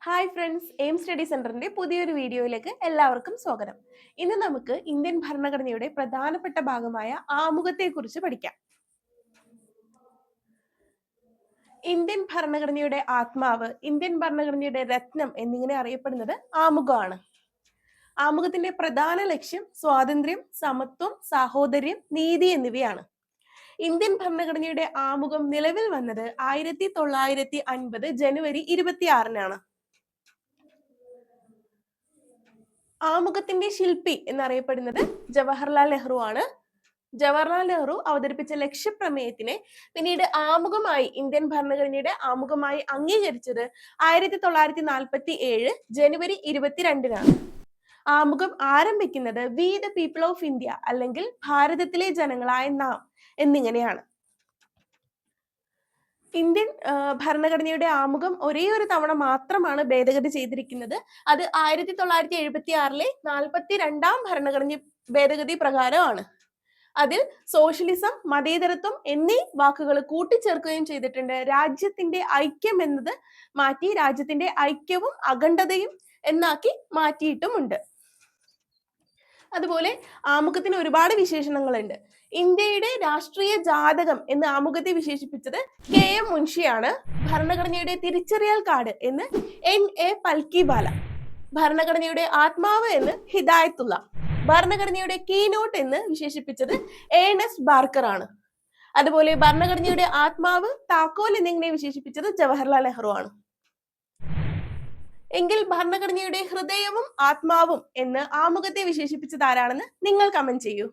Hi friends, aim study സെന്ററിന്റെ പുതിയൊരു വീഡിയോയിലേക്ക് എല്ലാവർക്കും സ്വാഗതം. ഇന്ന് നമുക്ക് ഇന്ത്യൻ ഭരണഘടനയുടെ പ്രധാനപ്പെട്ട ഭാഗമായ ആമുഖത്തെക്കുറിച്ച് പഠിക്കാം. ഇന്ത്യൻ ഭരണഘടനയുടെ ആത്മാവ്, ഇന്ത്യൻ ഭരണഘടനയുടെ രത്നം എന്നിങ്ങനെ അറിയപ്പെടുന്നത് ആമുഖമാണ്. ആമുഖത്തിന്റെ പ്രധാന ലക്ഷ്യം സ്വാതന്ത്ര്യം, സമത്വം, സാഹോദര്യം, നീതി എന്നിവയാണ്. ഇന്ത്യൻ ഭരണഘടനയുടെ ആമുഖം നിലവിൽ വന്നത് 1950 ജനുവരി 26-നാണ്. ആമുഖത്തിന്റെ ശില്പി എന്നറിയപ്പെടുന്നത് ജവഹർലാൽ നെഹ്റു ആണ്. ജവഹർലാൽ നെഹ്റു അവതരിപ്പിച്ച ലക്ഷ്യപ്രമേയത്തിനെ പിന്നീട് ആമുഖമായി ഇന്ത്യൻ ഭരണഘടനയുടെ ആമുഖമായി അംഗീകരിച്ചത് 1947 ജനുവരി 22-നാണ്. ആമുഖം ആരംഭിക്കുന്നത് we the people of India അല്ലെങ്കിൽ ഭാരതത്തിലെ ജനങ്ങളായ നാം എന്നിങ്ങനെയാണ്. ഇന്ത്യൻ ഭരണഘടനയുടെ ആമുഖം ഒരേ ഒരു തവണ മാത്രമാണ് ഭേദഗതി ചെയ്തിരിക്കുന്നത്. അത് 1976-ലെ 42-ാം ഭരണഘടന ഭേദഗതി പ്രകാരമാണ്. അതിൽ സോഷ്യലിസം, മതേതരത്വം എന്നീ വാക്കുകൾ കൂട്ടിച്ചേർക്കുകയും ചെയ്തിട്ടുണ്ട്. രാജ്യത്തിന്റെ ഐക്യം എന്നത് മാറ്റി രാജ്യത്തിന്റെ ഐക്യവും അഖണ്ഡതയും എന്നാക്കി മാറ്റിയിട്ടുമുണ്ട്. അതുപോലെ ആമുഖത്തിന് ഒരുപാട് വിശേഷണങ്ങളുണ്ട്. ഇന്ത്യയുടെ രാഷ്ട്രീയ ജാതകം എന്ന് ആമുഖത്തെ വിശേഷിപ്പിച്ചത് KM മുൻഷിയാണ്. ഭരണഘടനയുടെ തിരിച്ചറിയൽ കാർഡ് എന്ന് NA പൽക്കിവാല, ഭരണഘടനയുടെ ആത്മാവ് എന്ന് ഹിദായത്തുള്ള, ഭരണഘടനയുടെ കീനോട്ട് എന്ന് വിശേഷിപ്പിച്ചത് ANS ബാർക്കർ ആണ്. അതുപോലെ ഭരണഘടനയുടെ ആത്മാവ്, താക്കോൽ എന്നിങ്ങനെ വിശേഷിപ്പിച്ചത് ജവഹർലാൽ നെഹ്റു ആണ്. എങ്കിൽ ഭരണഘടനയുടെ ഹൃദയവും ആത്മാവും എന്ന് ആമുഖത്തെ വിശേഷിപ്പിച്ചത് ആരാണെന്ന് നിങ്ങൾ കമന്റ് ചെയ്യൂ.